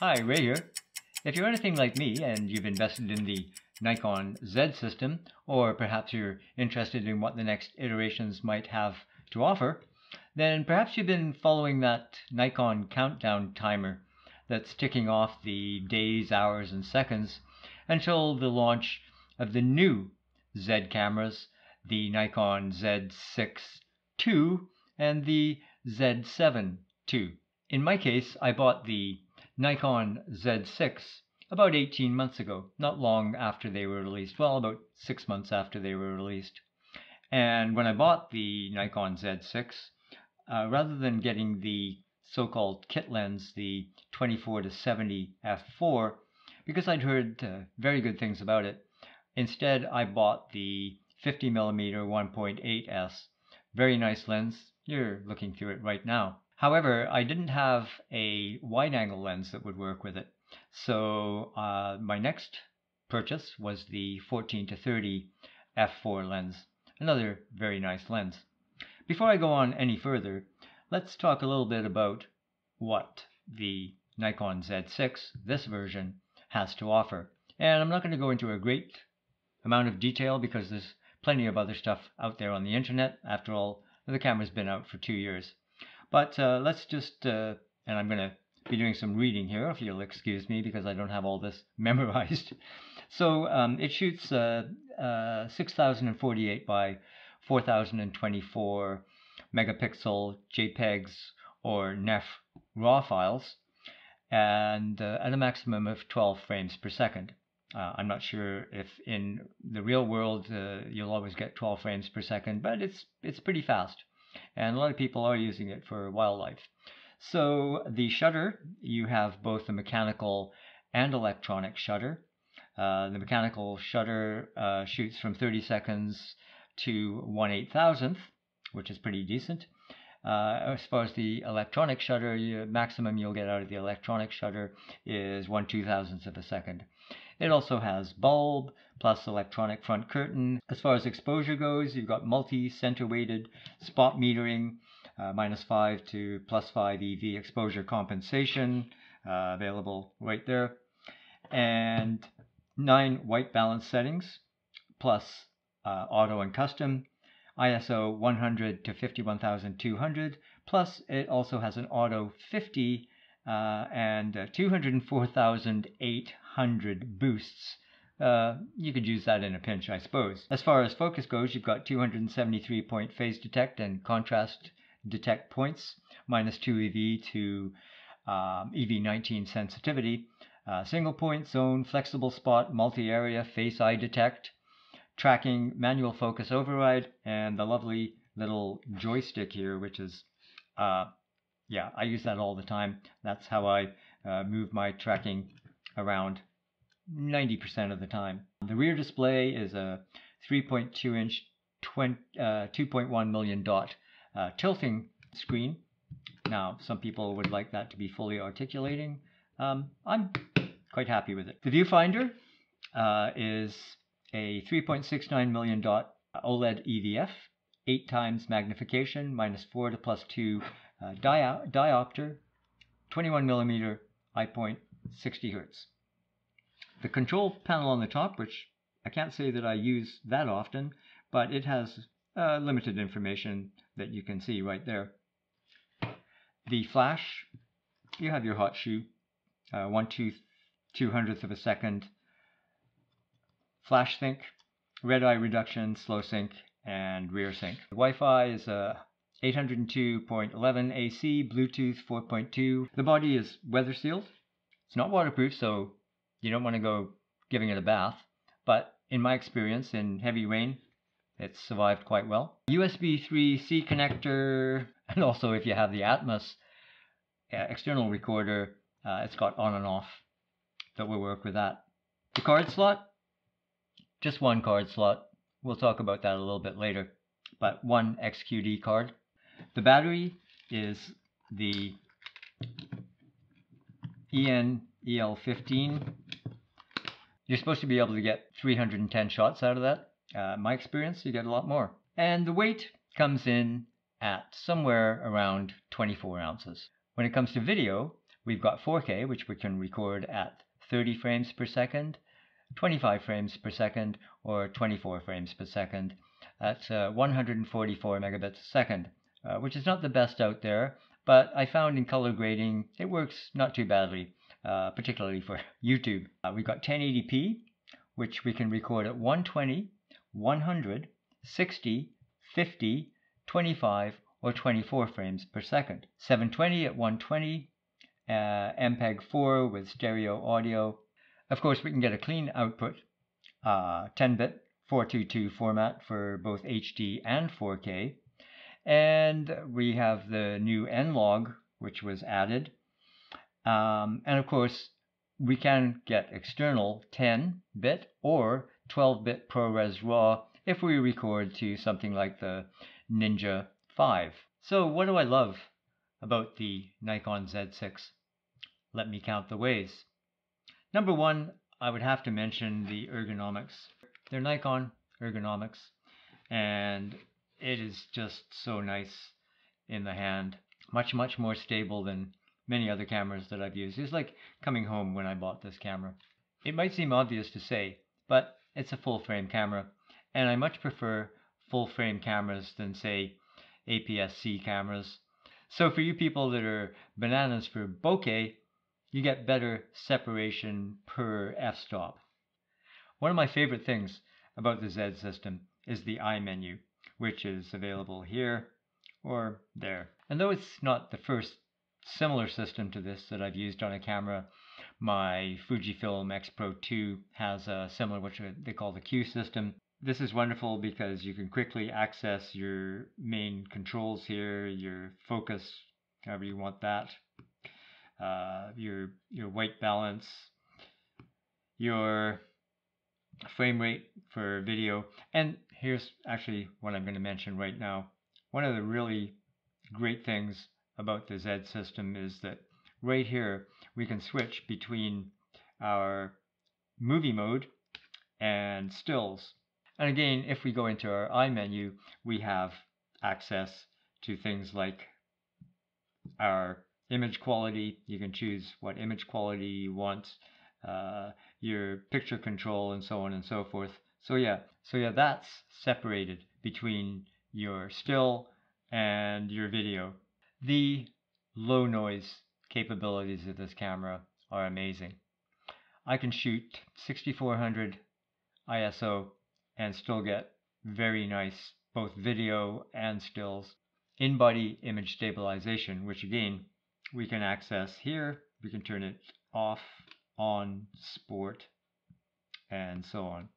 Hi, Ray here. If you're anything like me and you've invested in the Nikon Z system, or perhaps you're interested in what the next iterations might have to offer, then perhaps you've been following that Nikon countdown timer that's ticking off the days, hours, and seconds until the launch of the new Z cameras, the Nikon Z6II and the Z7II. In my case, I bought the Nikon Z6 about 18 months ago, not long after they were released, well, about 6 months after they were released. And when I bought the Nikon Z6, rather than getting the so-called kit lens, the 24-70 f4, because I'd heard very good things about it, instead I bought the 50mm 1.8s. Very nice lens. You're looking through it right now. However, I didn't have a wide-angle lens that would work with it. So my next purchase was the 14-30 f4 lens. Another very nice lens. Before I go on any further, let's talk a little bit about what the Nikon Z6, this version, has to offer. And I'm not going to go into a great amount of detail because there's plenty of other stuff out there on the internet. After all, the camera's been out for 2 years. But let's just, and I'm going to be doing some reading here, if you'll excuse me, because I don't have all this memorized. So it shoots 6048 by 4024 megapixel JPEGs or NEF RAW files, and at a maximum of 12 frames per second. I'm not sure if in the real world you'll always get 12 frames per second, but it's pretty fast. And a lot of people are using it for wildlife. So the shutter, you have both a mechanical and electronic shutter. The mechanical shutter shoots from 30 seconds to 1/8000th, which is pretty decent. As far as the electronic shutter, maximum you'll get out of the electronic shutter is 1/2000th of a second. It also has bulb plus electronic front curtain. As far as exposure goes, you've got multi-center weighted spot metering, -5 to +5 EV exposure compensation, available right there, and 9 white balance settings, plus auto and custom, ISO 100 to 51200, plus it also has an auto 50 and 204,800 boosts. You could use that in a pinch, I suppose. As far as focus goes, you've got 273 point phase detect and contrast detect points, -2 EV to EV19 sensitivity, single point zone, flexible spot, multi-area, face eye detect, tracking, manual focus override, and the lovely little joystick here, which is yeah, I use that all the time. That's how I move my tracking around 90% of the time. The rear display is a 3.2-inch 2.1 million dot tilting screen. Now, some people would like that to be fully articulating. I'm quite happy with it. The viewfinder is a 3.69 million dot OLED EVF, 8 times magnification, -4 to +2 diopter, 21mm eye point, 60 Hz. The control panel on the top, which I can't say that I use that often, but it has limited information that you can see right there. The flash, you have your hot shoe, 1/200th of a second flash sync, red eye reduction, slow sync, and rear sync. The Wi-Fi is 802.11 AC, Bluetooth 4.2. The body is weather sealed. It's not waterproof, so you don't want to go giving it a bath. But in my experience, in heavy rain, it's survived quite well. USB 3C connector, and also if you have the Atmos external recorder, it's got on and off that will work with that. The card slot, just one card slot. We'll talk about that a little bit later, but one XQD card. The battery is the EL15. You're supposed to be able to get 310 shots out of that. In my experience, you get a lot more. And the weight comes in at somewhere around 24 ounces. When it comes to video, We've got 4K, which we can record at 30 frames per second, 25 frames per second, or 24 frames per second. That's 144 megabits a second, which is not the best out there, but I found in color grading it works not too badly, particularly for YouTube. We've got 1080p, which we can record at 120, 100, 60, 50, 25, or 24 frames per second. 720 at 120, MPEG-4 with stereo audio. Of course, we can get a clean output, 10-bit 422 format for both HD and 4K. And we have the new N-Log, which was added. And of course, we can get external 10-bit or 12-bit ProRes RAW if we record to something like the Ninja 5. So what do I love about the Nikon Z6? Let me count the ways. Number one, I would have to mention the ergonomics. They're Nikon ergonomics, and it is just so nice in the hand. Much more stable than many other cameras that I've used. It's like coming home when I bought this camera. It might seem obvious to say, but it's a full frame camera, and I much prefer full frame cameras than, say, APS-C cameras. So for you people that are bananas for bokeh, you get better separation per f-stop. One of my favorite things about the Z system is the I menu, which is available here or there. And though it's not the first similar system to this that I've used on a camera, my Fujifilm X Pro 2 has a similar, which they call the Q system. This is wonderful because you can quickly access your main controls here, your focus, however you want that, your white balance, your frame rate for video. And here's actually what I'm going to mention right now. One of the really great things about the Z system is that right here we can switch between our movie mode and stills. And again, if we go into our I menu, we have access to things like our image quality. You can choose what image quality you want, your picture control, and so on and so forth. So yeah, that's separated between your still and your video. The low noise capabilities of this camera are amazing. I can shoot 6400 ISO and still get very nice both video and stills. In-body image stabilization, which again we can access here. We can turn it off, on, sport, and so on.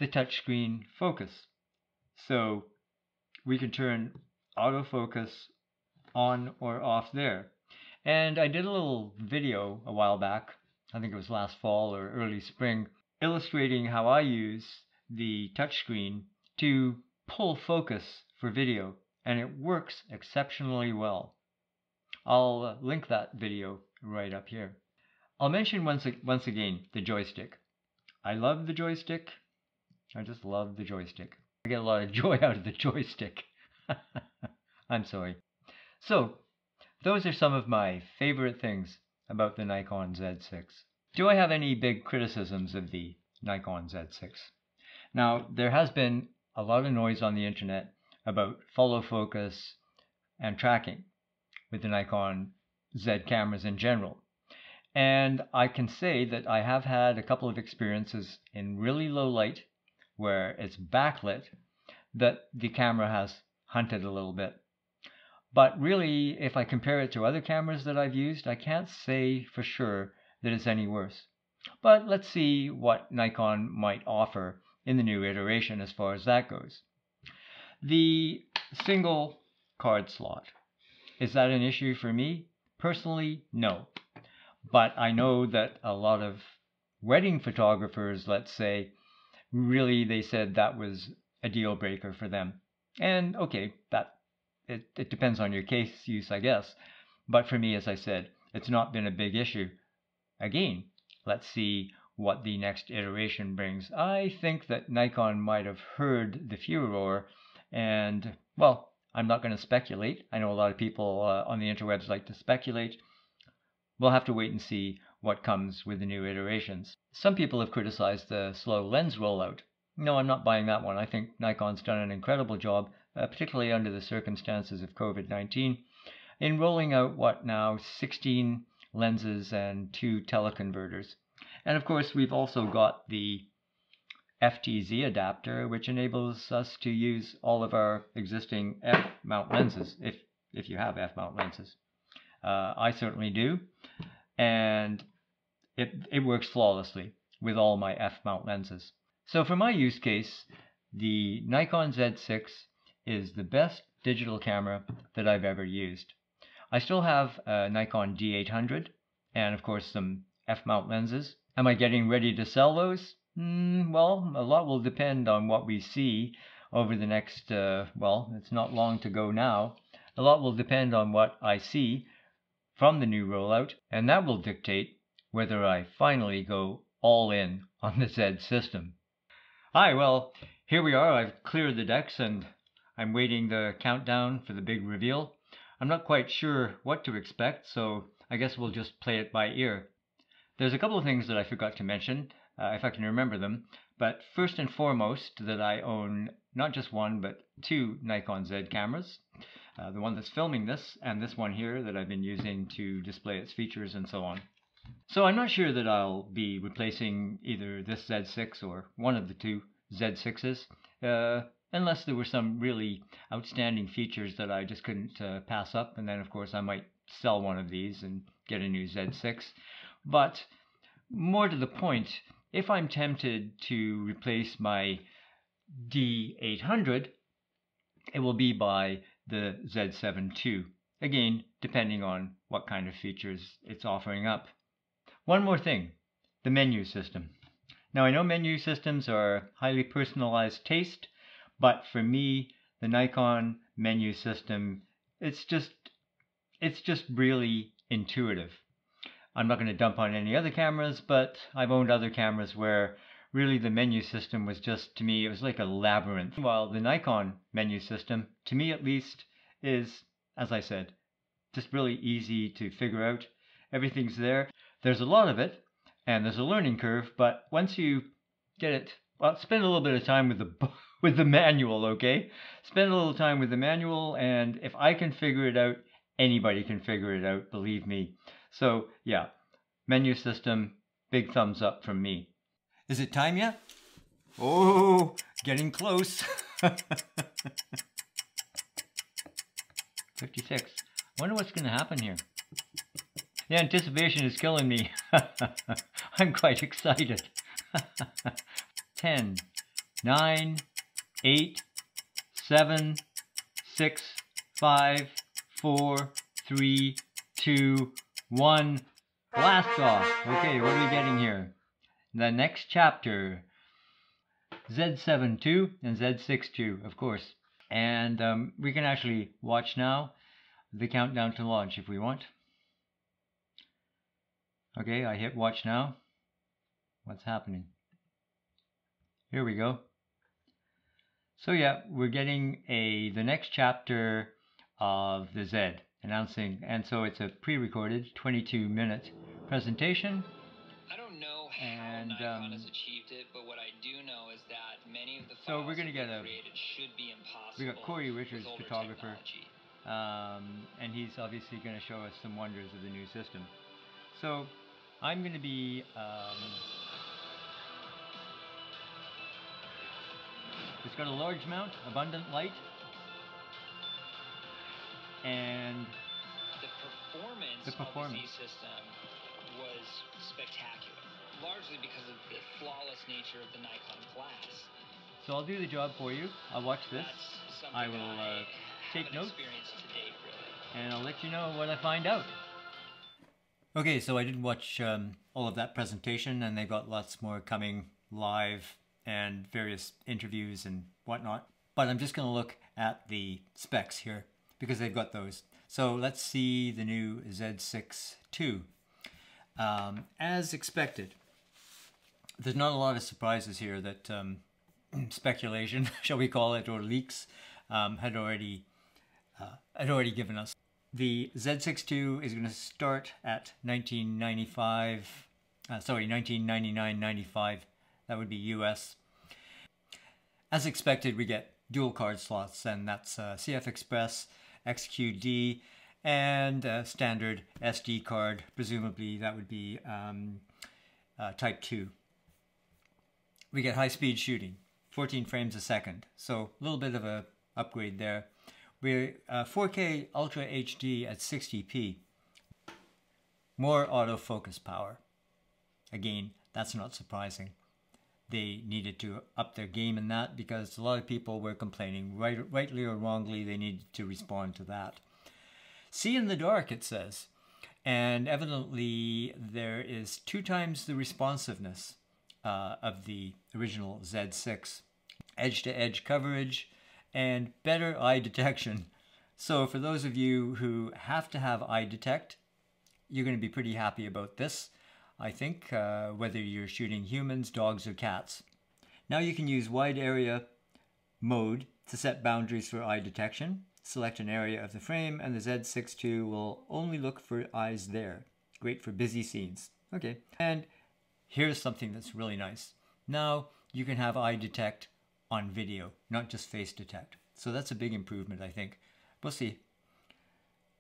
The touchscreen focus. So we can turn autofocus on or off there. And I did a little video a while back, I think it was last fall or early spring, illustrating how I use the touchscreen to pull focus for video, and it works exceptionally well. I'll link that video right up here. I'll mention once again the joystick. I love the joystick. I just love the joystick. I get a lot of joy out of the joystick. I'm sorry. So, those are some of my favorite things about the Nikon Z6. Do I have any big criticisms of the Nikon Z6? Now, there has been a lot of noise on the internet about follow focus and tracking with the Nikon Z cameras in general. And I can say that I have had a couple of experiences in really low light where it's backlit that the camera has hunted a little bit. But really, if I compare it to other cameras that I've used, I can't say for sure that it's any worse. But let's see what Nikon might offer in the new iteration as far as that goes. The single card slot. Is that an issue for me? Personally, no. But I know that a lot of wedding photographers, let's say, really they said that was a deal breaker for them. And okay, it depends on your case use, I guess. But for me, as I said, it's not been a big issue. Again, let's see what the next iteration brings. I think that Nikon might have heard the furor, and, well, I'm not going to speculate. I know a lot of people on the interwebs like to speculate. we'll have to wait and see what comes with the new iterations. Some people have criticized the slow lens rollout. No, I'm not buying that one. I think Nikon's done an incredible job, particularly under the circumstances of COVID-19, in rolling out, 16 lenses and 2 teleconverters. And of course, we've also got the FTZ adapter, which enables us to use all of our existing f-mount lenses, if you have f-mount lenses. I certainly do, and it works flawlessly with all my f-mount lenses. So for my use case, the Nikon Z6 is the best digital camera that I've ever used. I still have a Nikon D800 and of course some f-mount lenses. Am I getting ready to sell those? Well, a lot will depend on what we see over the next, it's not long to go now. A lot will depend on what I see from the new rollout, and that will dictate whether I finally go all in on the Z system. Hi, well, here we are. I've cleared the decks and I'm waiting the countdown for the big reveal. I'm not quite sure what to expect, so I guess we'll just play it by ear. There's a couple of things that I forgot to mention, if I can remember them, but first and foremost that I own not just one but 2 Nikon Z cameras. The one that's filming this and this one here that I've been using to display its features and so on. So I'm not sure that I'll be replacing either this Z6 or one of the 2 Z6s, unless there were some really outstanding features that I just couldn't pass up, and then of course I might sell one of these and get a new Z6. But more to the point, if I'm tempted to replace my D800, it will be by the Z7II, again depending on what kind of features it's offering up. One more thing, the menu system. Now I know menu systems are highly personalized taste, but for me the Nikon menu system, it's just really intuitive. I'm not going to dump on any other cameras, but I've owned other cameras where really the menu system was just, to me, it was like a labyrinth. While the Nikon menu system, to me at least, is, as I said, just really easy to figure out. Everything's there. There's a lot of it, and there's a learning curve, but once you get it, well, spend a little bit of time with the manual, okay? Spend a little time with the manual, and if I can figure it out, anybody can figure it out, believe me. So yeah, menu system, big thumbs up from me. Is it time yet? Oh, getting close. 56. Wonder what's going to happen here. The anticipation is killing me. I'm quite excited. 10, 9, 8, 7, 6, 5, 4, 3, 2, 1. Blast off. Okay, what are we getting here? The next chapter. Z7II and Z6II, of course. And we can actually watch now the countdown to launch if we want. Okay, I hit watch now. What's happening? Here we go. So yeah, we're getting the next chapter of the Z announcing, and so it's a pre-recorded 22-minute presentation. I don't know how Nikon has achieved it, but what I do know is that many of the files we're gonna get created should be impossible. We got Corey Richards, with older photographer, technology. and he's obviously going to show us some wonders of the new system. So I'm going to be it's got a large mount, abundant light, and the performance of the Z system was spectacular, largely because of the flawless nature of the Nikon glass. So I'll do the job for you. I'll watch this. I will take notes, date, really. and I'll let you know what I find out. Okay, so I did watch all of that presentation, and they've got lots more coming live and various interviews and whatnot. But I'm just going to look at the specs here because they've got those. So let's see the new Z6II. As expected, there's not a lot of surprises here that speculation, shall we call it, or leaks had already given us. The Z6II is going to start at 1999.95. That would be US. As expected, we get dual card slots, and that's CF Express, XQD, and standard SD card. Presumably that would be Type 2. We get high-speed shooting, 14 frames a second, so a little bit of a upgrade there. We're 4K Ultra HD at 60p. More autofocus power. Again, that's not surprising. They needed to up their game in that because a lot of people were complaining, rightly or wrongly, they needed to respond to that. See in the dark, it says, and evidently there is 2 times the responsiveness of the original Z6. Edge-to-edge coverage and better eye detection. So for those of you who have to have eye detect, you're going to be pretty happy about this, I think, whether you're shooting humans, dogs, or cats. Now you can use wide area mode to set boundaries for eye detection. Select an area of the frame and the Z6II will only look for eyes there. Great for busy scenes. Okay, and here's something that's really nice. Now you can have eye detect on video, not just face detect. So that's a big improvement, I think. We'll see.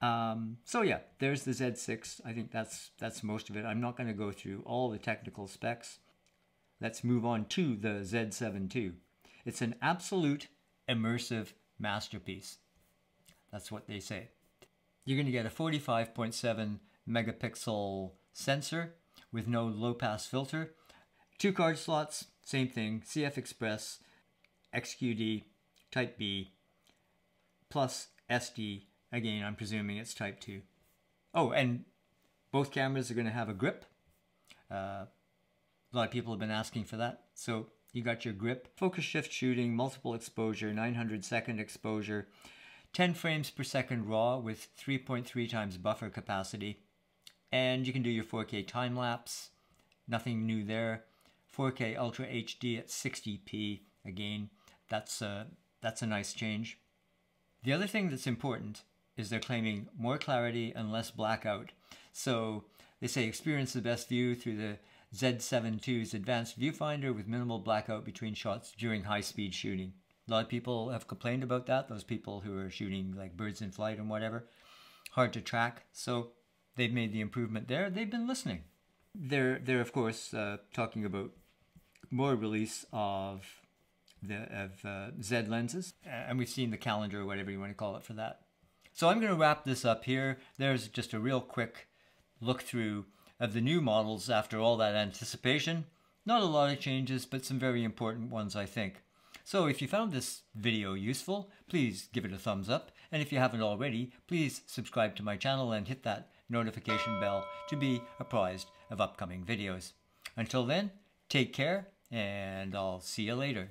So yeah, there's the Z6. I think that's most of it. I'm not going to go through all the technical specs. Let's move on to the Z7II. It's an absolute immersive masterpiece. That's what they say. You're going to get a 45.7 megapixel sensor with no low-pass filter. 2 card slots, same thing, CF Express, XQD, Type B, plus SD. Again, I'm presuming it's Type 2. Oh, and both cameras are going to have a grip. A lot of people have been asking for that. So you got your grip. Focus shift shooting, multiple exposure, 900-second exposure, 10 frames per second RAW with 3.3 times buffer capacity. And you can do your 4K time lapse. Nothing new there. 4K Ultra HD at 60p. Again, that's a nice change. The other thing that's important is they're claiming more clarity and less blackout. So they say experience the best view through the Z7II's advanced viewfinder with minimal blackout between shots during high-speed shooting. A lot of people have complained about that, those people who are shooting like birds in flight and whatever. Hard to track, so they've made the improvement there. They've been listening. They're of course talking about more release of Z lenses, and we've seen the calendar or whatever you want to call it for that. So I'm going to wrap this up here. There's just a real quick look through of the new models after all that anticipation. Not a lot of changes, but some very important ones, I think. So if you found this video useful, please give it a thumbs up. And if you haven't already, please subscribe to my channel and hit that notification bell to be apprised of upcoming videos. Until then, take care, and I'll see you later.